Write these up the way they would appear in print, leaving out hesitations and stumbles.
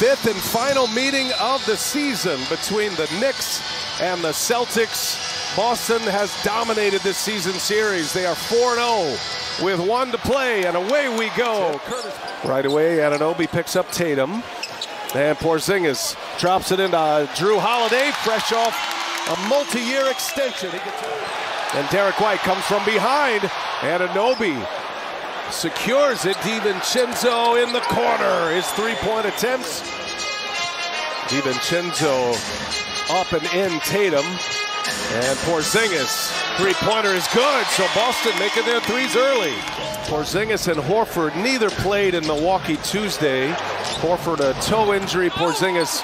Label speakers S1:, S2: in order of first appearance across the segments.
S1: fifth and final meeting of the season between the Knicks and the Celtics. Boston has dominated this season series. They are 4-0 with 1 to play, and away we go. Right away, Anunoby picks up Tatum, and Porzingis drops it into Drew Holiday, fresh off a multi-year extension. And Derek White comes from behind. Anunoby secures it. DiVincenzo in the corner. His three-point attempts. DiVincenzo up and in Tatum. And Porzingis, three-pointer is good. So Boston making their threes early. Porzingis and Horford neither played in Milwaukee Tuesday. Horford a toe injury. Porzingis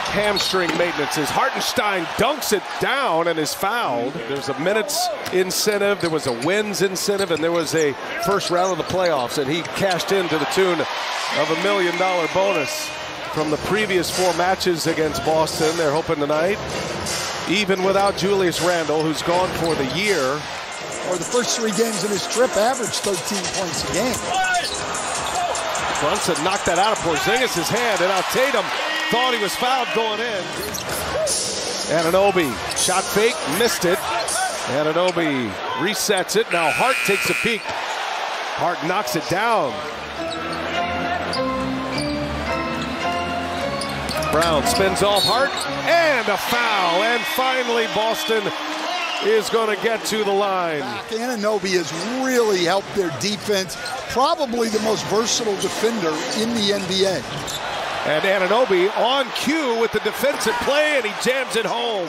S1: hamstring maintenance. As Hartenstein dunks it down and is fouled. There's a minutes incentive, there was a wins incentive, and there was a first round of the playoffs, and he cashed in to the tune of $1 million bonus from the previous 4 matches against Boston. They're hoping tonight, even without Julius Randle, who's gone for the year.
S2: Or the first 3 games of his trip averaged 13 points a game.
S1: Brunson knocked that out of Porzingis' hand, and now Tatum thought he was fouled going in. Anunoby, shot fake, missed it. Anunoby resets it. Now Hart takes a peek. Hart knocks it down. Brown spins off Hart, and a foul. And finally, Boston is going to get to the line.
S2: Anunoby has really helped their defense. Probably the most versatile defender in the NBA.
S1: And Anunoby on cue with the defensive play, and he jams it home.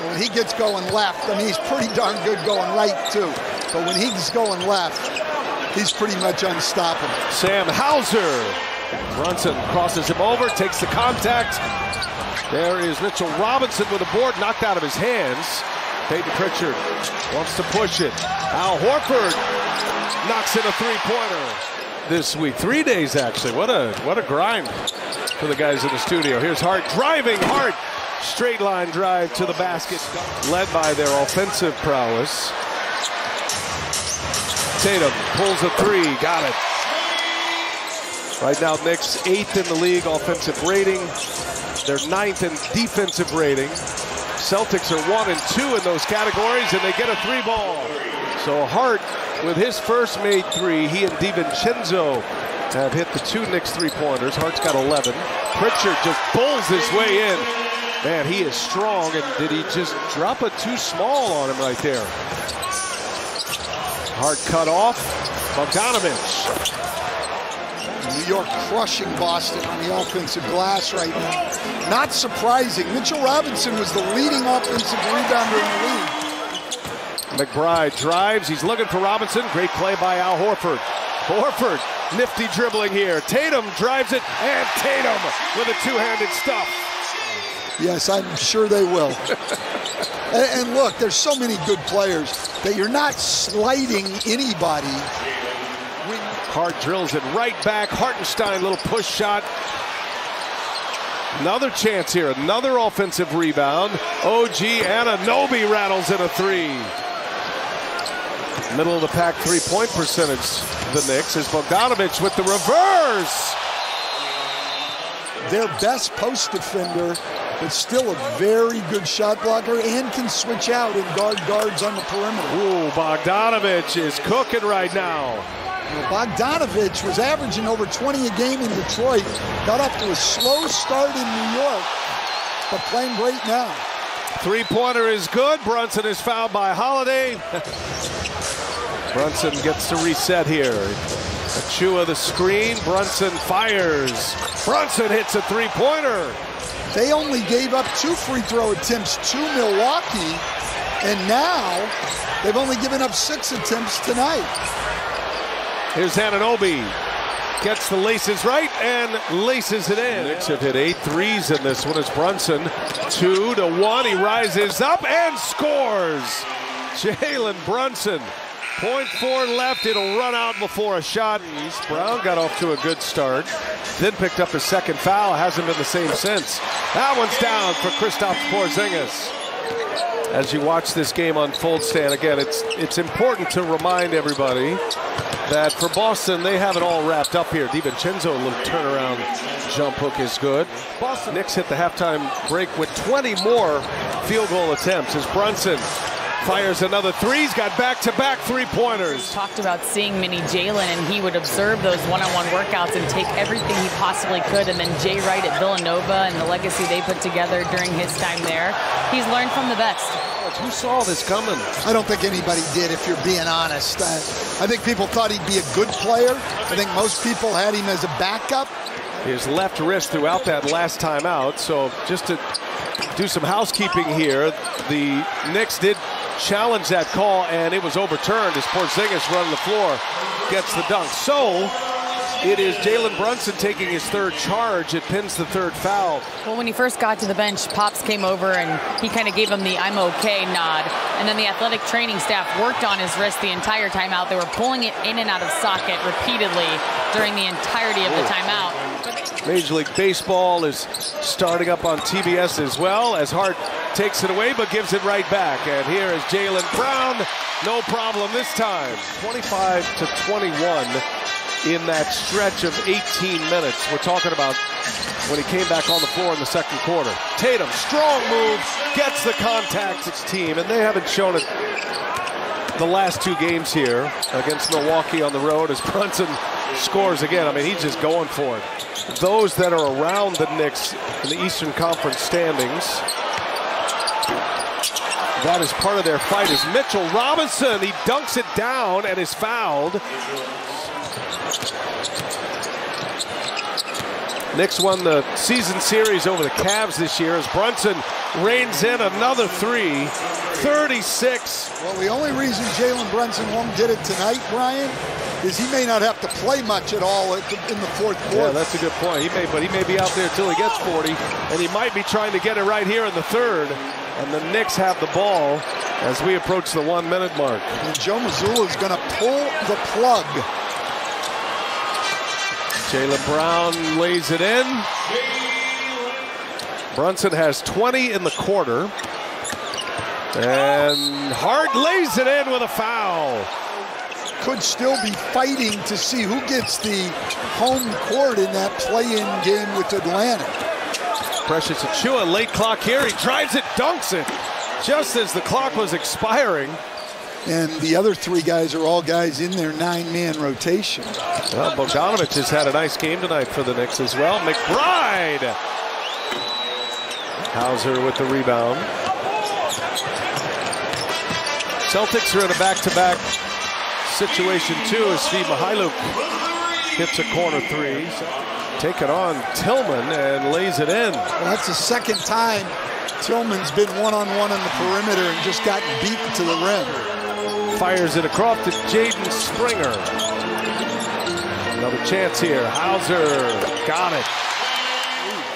S2: When he gets going left, I mean, he's pretty darn good going right, too. But when he's going left, he's pretty much unstoppable.
S1: Sam Hauser. Brunson crosses him over, takes the contact. There is Mitchell Robinson with a board knocked out of his hands. Peyton Pritchard wants to push it. Al Horford knocks in a three-pointer this week. 3 days, actually. What a grind for the guys in the studio. Here's Hart driving. Hart, straight line drive to the basket. Led by their offensive prowess. Tatum pulls a 3. Got it. Right now, Knicks 8th in the league offensive rating. They're 9th in defensive rating. Celtics are 1 and 2 in those categories, and they get a 3-ball. So Hart, with his first made 3, he and DiVincenzo have hit the 2 Knicks 3-pointers. Hart's got 11. Pritchard just pulls his way in. Man, he is strong, and did he just drop a too small on him right there? Hart cut off. Bogdanovich.
S2: New York crushing Boston on the offensive glass right now. Not surprising. Mitchell Robinson was the leading offensive rebounder in the league.
S1: McBride drives. He's looking for Robinson. Great play by Al Horford. Horford, nifty dribbling here. Tatum drives it, and Tatum with a two-handed stuff.
S2: Yes, I'm sure they will. And look, there's so many good players that you're not slighting anybody.
S1: Hart drills it right back. Hartenstein, little push shot. Another chance here. Another offensive rebound. OG Anunoby rattles in a 3. Middle of the pack three-point percentage, the Knicks, is Bogdanovich with the reverse.
S2: Their best post defender, but still a very good shot blocker and can switch out and guard guards on the perimeter.
S1: Ooh, Bogdanovich is cooking right now.
S2: Bogdanovich was averaging over 20 a game in Detroit. Got off to a slow start in New York, but playing great now.
S1: Three-pointer is good. Brunson is fouled by Holiday. Brunson gets to reset here. Achua the screen. Brunson fires. Brunson hits a three-pointer.
S2: They only gave up 2 free throw attempts to Milwaukee, and now they've only given up 6 attempts tonight.
S1: Here's Anunoby. Gets the laces right and laces it in. Knicks have hit 8 threes in this one. It's Brunson. 2 to 1. He rises up and scores. Jalen Brunson. 0.4 left. It'll run out before a shot. Brown got off to a good start. Then picked up his second foul. Hasn't been the same since. That one's down for Kristaps Porzingis. As you watch this game unfold, Stan, again, it's important to remind everybody that for Boston, they have it all wrapped up here. DiVincenzo, a little turnaround jump hook is good. Boston Knicks hit the halftime break with 20 more field goal attempts as Brunson fires another three. He's got back-to-back three-pointers.
S3: Talked about seeing mini Jalen, and he would observe those one-on-one workouts and take everything he possibly could. And then Jay Wright at Villanova and the legacy they put together during his time there. He's learned from the best.
S1: Who saw this coming?
S2: I don't think anybody did, if you're being honest. I think people thought he'd be a good player. I think most people had him as a backup.
S1: His left wrist throughout that last time out. So just to do some housekeeping here, the Knicks did challenge that call, and it was overturned as Porzingis running the floor gets the dunk. So it is Jalen Brunson taking his third charge. It pins the third foul.
S3: Well, when he first got to the bench, Pops came over and he kind of gave him the "I'm okay" nod. And then the athletic training staff worked on his wrist the entire timeout. They were pulling it in and out of socket repeatedly during the entirety of the timeout.
S1: Major League Baseball is starting up on TBS as well as Hart takes it away but gives it right back. And here is Jaylen Brown. No problem this time. 25-21 in that stretch of 18 minutes. We're talking about when he came back on the floor in the second quarter. Tatum, strong move, gets the contact, its team, and they haven't shown it the last two games here against Milwaukee on the road as Brunson scores again. I mean, he's just going for it. Those that are around the Knicks in the Eastern Conference standings, that is part of their fight, is Mitchell Robinson. He dunks it down and is fouled. Knicks won the season series over the Cavs this year as Brunson reins in another three. 36.
S2: Well, the only reason Jalen Brunson won't get it tonight, Brian, is he may not have to play much at all in the fourth quarter.
S1: Yeah, that's a good point. But he may be out there until he gets 40, and he might be trying to get it right here in the third. And the Knicks have the ball as we approach the 1 minute mark.
S2: And Joe Mazzulla is going to pull the plug.
S1: Jaylen Brown lays it in. Brunson has 20 in the quarter. And Hart lays it in with a foul.
S2: Could still be fighting to see who gets the home court in that play-in game with Atlanta.
S1: Precious Achiuwa, late clock here. He drives it, dunks it, just as the clock was expiring.
S2: And the other three guys are all guys in their 9-man rotation.
S1: Well, Bogdanovic has had a nice game tonight for the Knicks as well. McBride. Hauser with the rebound. Celtics are in a back-to-back situation too as Steve Mihailuk hits a corner three. Taking on Tillman and lays it in.
S2: Well, that's the second time Tillman's been one-on-one on the perimeter and just gotten beaten to the rim.
S1: Fires it across to Jaden Springer. Another chance here. Hauser got it.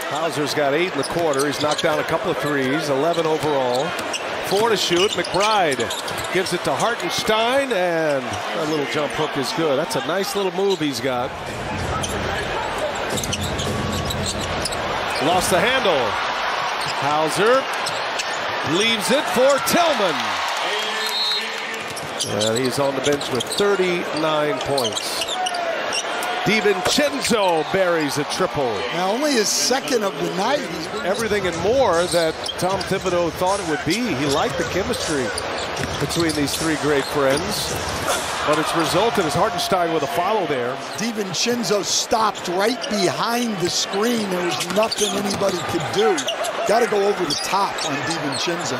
S1: Hauser's got 8 in the quarter. He's knocked down a couple of threes, 11 overall. 4 to shoot. McBride gives it to Hartenstein, and a little jump hook is good. That's a nice little move he's got. Lost the handle. Hauser leaves it for Tillman. And he's on the bench with 39 points. DiVincenzo buries a triple.
S2: Now only his second of the night.
S1: Everything and more that Tom Thibodeau thought it would be. He liked the chemistry between these three great friends. But it's resulted as Hartenstein with a follow there.
S2: DiVincenzo stopped right behind the screen. There was nothing anybody could do. Got to go over the top on DiVincenzo.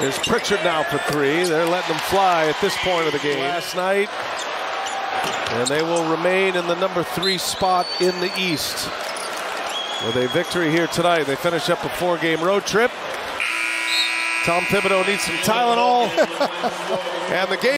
S1: There's Pritchard now for three. They're letting them fly at this point of the game. Last night. And they will remain in the number 3 spot in the East. With a victory here tonight, they finish up a 4-game road trip. Tom Thibodeau needs some Tylenol. And the game